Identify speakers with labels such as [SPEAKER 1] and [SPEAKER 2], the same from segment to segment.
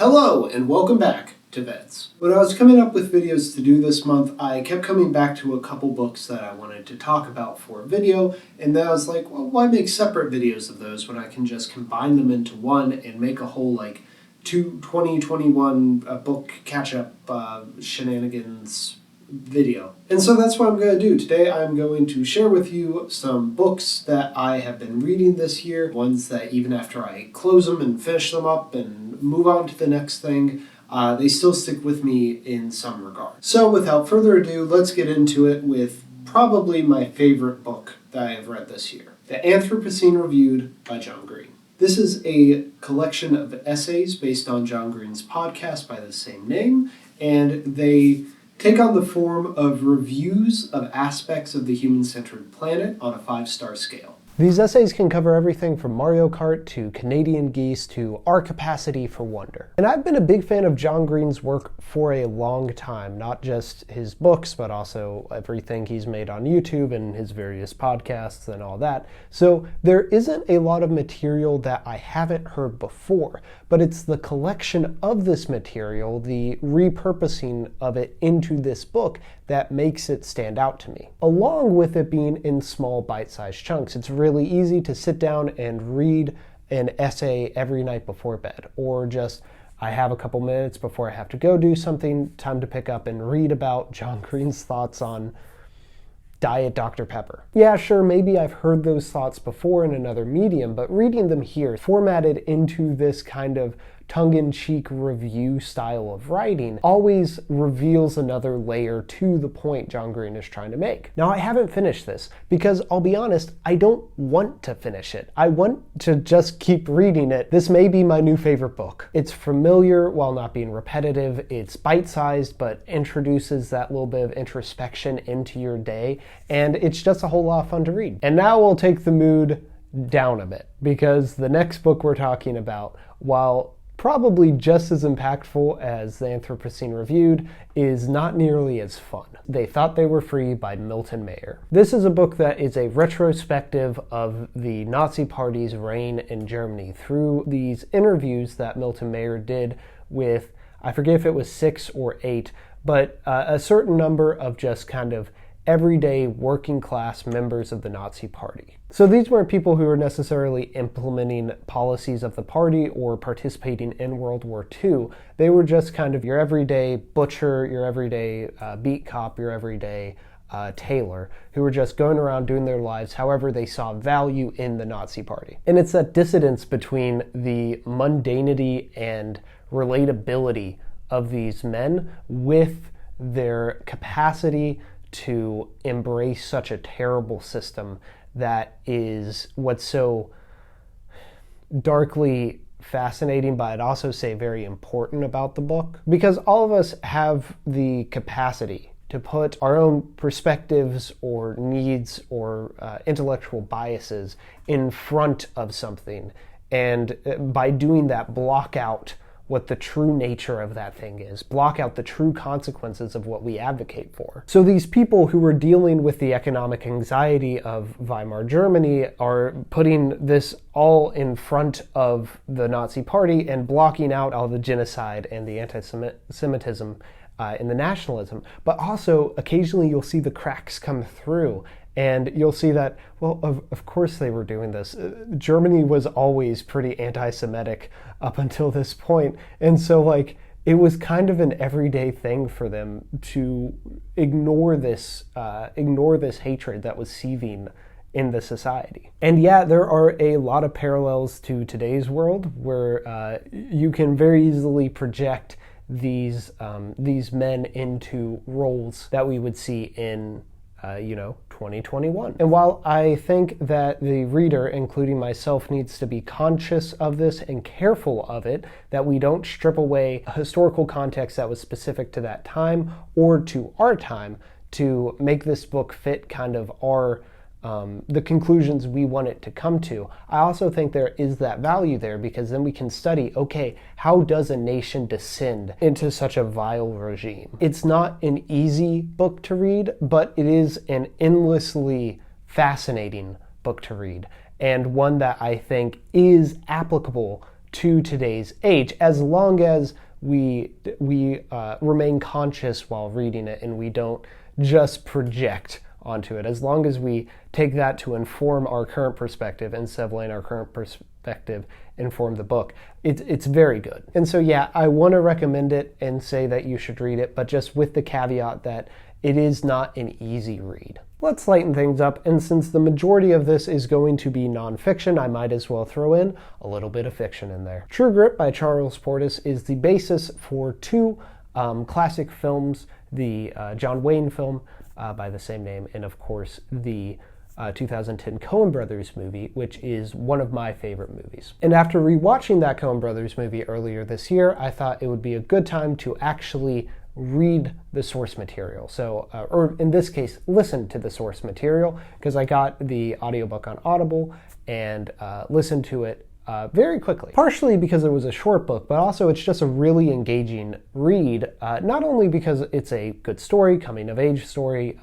[SPEAKER 1] Hello and welcome back to VEDS. When I was coming up with videos to do this month, I kept coming back to a couple books that I wanted to talk about for a video, and then I was like, well, why make separate videos of those when I can just combine them into one and make a whole 2021 book catch-up shenanigans video. And so that's what I'm going to do. Today I'm going to share with you some books that I have been reading this year, ones that even after I close them and finish them up and move on to the next thing, they still stick with me in some regard. So without further ado, let's get into it with probably my favorite book that I have read this year, The Anthropocene Reviewed by John Green. This is a collection of essays based on John Green's podcast by the same name, and they take on the form of reviews of aspects of the human-centered planet on a 5-star scale. These essays can cover everything from Mario Kart to Canadian geese to our capacity for wonder. And I've been a big fan of John Green's work for a long time, not just his books, but also everything he's made on YouTube and his various podcasts and all that. So there isn't a lot of material that I haven't heard before, but it's the collection of this material, the repurposing of it into this book, that makes it stand out to me. Along with it being in small bite-sized chunks, it's really easy to sit down and read an essay every night before bed, or just I have a couple minutes before I have to go do something, time to pick up and read about John Green's thoughts on Diet Dr. Pepper. Yeah, sure, maybe I've heard those thoughts before in another medium, but reading them here, formatted into this kind of tongue-in-cheek review style of writing, always reveals another layer to the point John Green is trying to make. Now, I haven't finished this because, I'll be honest, I don't want to finish it. I want to just keep reading it. This may be my new favorite book. It's familiar while not being repetitive. It's bite-sized, but introduces that little bit of introspection into your day, and it's just a whole lot of fun to read. And now we'll take the mood down a bit, because the next book we're talking about, while probably just as impactful as The Anthropocene Reviewed, is not nearly as fun. They Thought They Were Free by Milton Mayer. This is a book that is a retrospective of the Nazi Party's reign in Germany through these interviews that Milton Mayer did with, I forget if it was 6 or 8, but a certain number of just kind of everyday working class members of the Nazi Party. So these weren't people who were necessarily implementing policies of the party or participating in World War II. They were just kind of your everyday butcher, your everyday beat cop, your everyday tailor, who were just going around doing their lives however they saw value in the Nazi Party. And it's that dissidence between the mundanity and relatability of these men with their capacity to embrace such a terrible system that is what's so darkly fascinating, but I'd also say very important about the book. Because all of us have the capacity to put our own perspectives or needs or intellectual biases in front of something, and by doing that, block out what the true nature of that thing is, block out the true consequences of what we advocate for. So these people who were dealing with the economic anxiety of Weimar Germany are putting this all in front of the Nazi Party and blocking out all the genocide and the anti-Semitism and the nationalism. But also, occasionally you'll see the cracks come through, and you'll see that, well, of course they were doing this. Germany was always pretty anti-Semitic up until this point. And so, it was kind of an everyday thing for them to ignore this hatred that was seething in the society. And yeah, there are a lot of parallels to today's world where you can very easily project these men into roles that we would see in 2021. And while I think that the reader, including myself, needs to be conscious of this and careful of it, that we don't strip away a historical context that was specific to that time or to our time to make this book fit kind of our the conclusions we want it to come to. I also think there is that value there, because then we can study, okay, how does a nation descend into such a vile regime? It's not an easy book to read, but it is an endlessly fascinating book to read, and one that I think is applicable to today's age, as long as we remain conscious while reading it and we don't just project onto it. As long as we take that to inform our current perspective instead of letting our current perspective inform the book, it's very good. And so yeah, I want to recommend it and say that you should read it, but just with the caveat that it is not an easy read. Let's lighten things up, and since the majority of this is going to be nonfiction, I might as well throw in a little bit of fiction in there. True Grit by Charles Portis is the basis for two classic films, the John Wayne film by the same name, and of course the 2010 Coen Brothers movie, which is one of my favorite movies. And after rewatching that Coen Brothers movie earlier this year, I thought it would be a good time to actually read the source material. So, or in this case, listen to the source material, because I got the audiobook on Audible and listened to it very quickly. Partially because it was a short book, but also it's just a really engaging read, not only because it's a good story, coming of age story,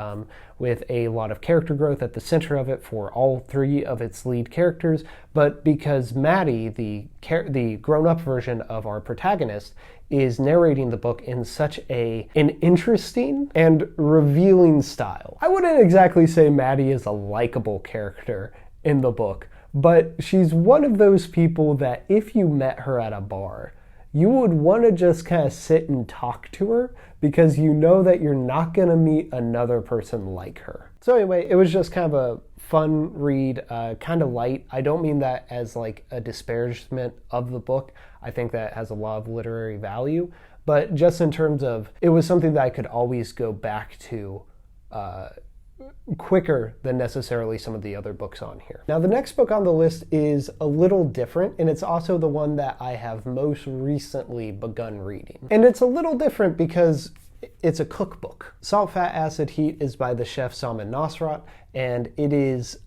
[SPEAKER 1] with a lot of character growth at the center of it for all three of its lead characters, but because Maddie, the grown-up version of our protagonist, is narrating the book in such an interesting and revealing style. I wouldn't exactly say Maddie is a likable character in the book, but she's one of those people that if you met her at a bar, you would want to just kind of sit and talk to her because you know that you're not going to meet another person like her. So anyway, it was just kind of a fun read, kind of light. I don't mean that as like a disparagement of the book. I think that has a lot of literary value, but just in terms of, it was something that I could always go back to quicker than necessarily some of the other books on here. Now, the next book on the list is a little different, and it's also the one that I have most recently begun reading. And it's a little different because it's a cookbook. Salt, Fat, Acid, Heat is by the chef Salman Nasrat, and it is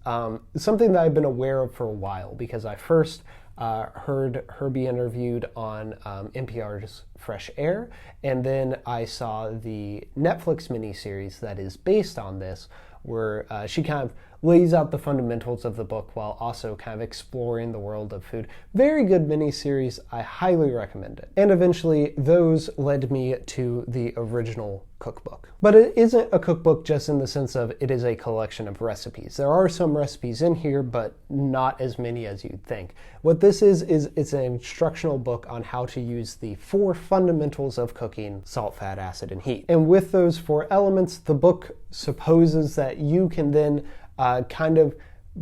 [SPEAKER 1] something that I've been aware of for a while because I first heard her be interviewed on NPR's Fresh Air, and then I saw the Netflix miniseries that is based on this, where she kind of lays out the fundamentals of the book while also kind of exploring the world of food. Very good miniseries. I highly recommend it. And eventually, those led me to the original cookbook. But it isn't a cookbook just in the sense of it is a collection of recipes. There are some recipes in here, but not as many as you'd think. What this is it's an instructional book on how to use the 4 fundamentals of cooking: salt, fat, acid, and heat. And with those 4 elements, the book supposes that you can then kind of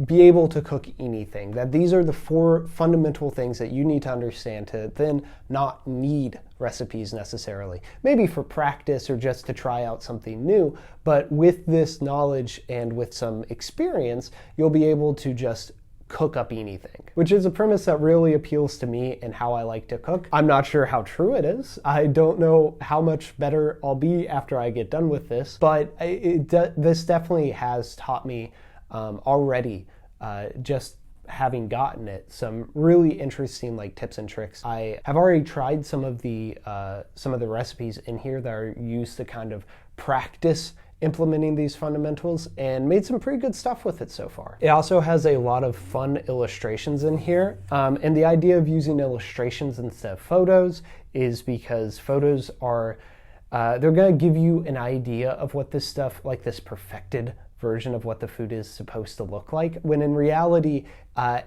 [SPEAKER 1] be able to cook anything. That these are the 4 fundamental things that you need to understand to then not need recipes necessarily. Maybe for practice or just to try out something new, but with this knowledge and with some experience, you'll be able to just cook up anything, which is a premise that really appeals to me and how I like to cook. I'm not sure how true it is. I don't know how much better I'll be after I get done with this, but this definitely has taught me already, just having gotten it, some really interesting like tips and tricks. I have already tried some of the recipes in here that are used to kind of practice implementing these fundamentals and made some pretty good stuff with it so far. It also has a lot of fun illustrations in here, and the idea of using illustrations instead of photos is because photos are they're going to give you an idea of what this stuff, like this perfected version of what the food is supposed to look like, when in reality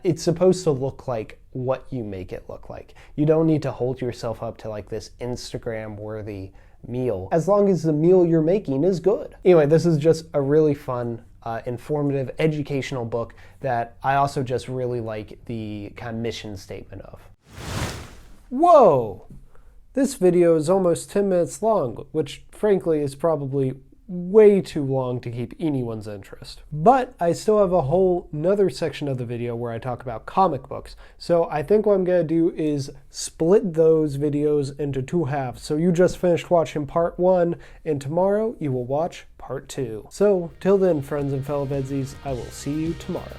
[SPEAKER 1] it's supposed to look like what you make it look like. You don't need to hold yourself up to like this Instagram worthy meal, as long as the meal you're making is good. Anyway, this is just a really fun, informative, educational book that I also just really like the kind of mission statement of. Whoa! This video is almost 10 minutes long, which frankly is probably way too long to keep anyone's interest. But I still have a whole nother section of the video where I talk about comic books. So I think what I'm gonna do is split those videos into 2 halves. So you just finished watching part 1, and tomorrow you will watch part 2. So till then, friends and fellow VEDSies, I will see you tomorrow.